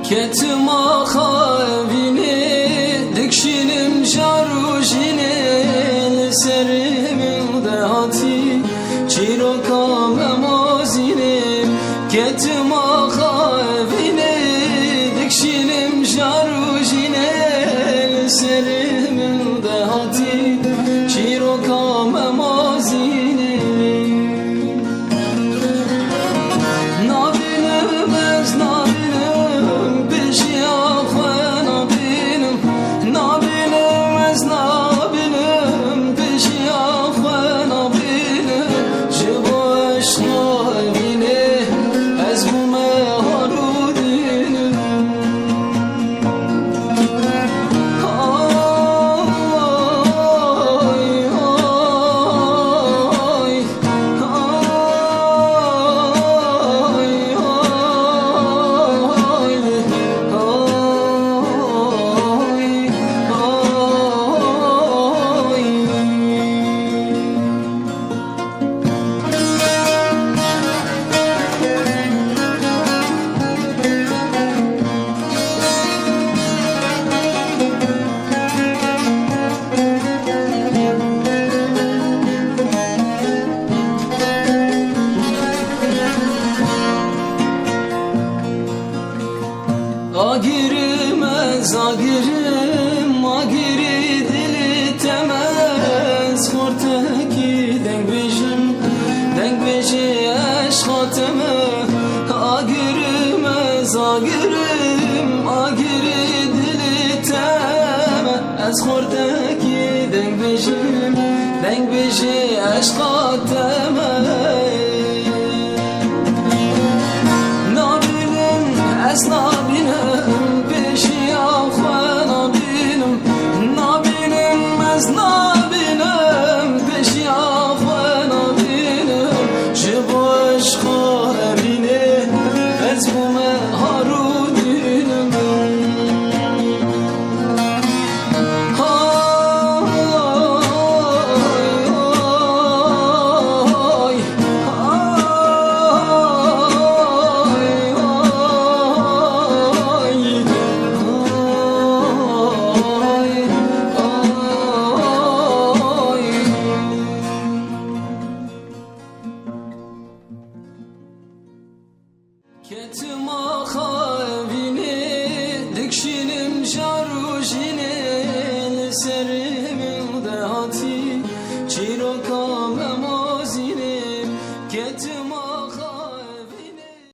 Ketma khavini dikşinim jarujine serimin dehati çiroka memazine Ketma khavini dikşinim jarujine serimin dehati çiroka memazine Agirmez agirim agiri dili temez Korteki dengbeji eşkateme Agirmez agirim agiri dili temez Korteki dengbeji eşkateme Nabilim esnabinem peşi ahvana binim Nabilim esnabinem peşi ahvana binim Jibo eşka emine ezbume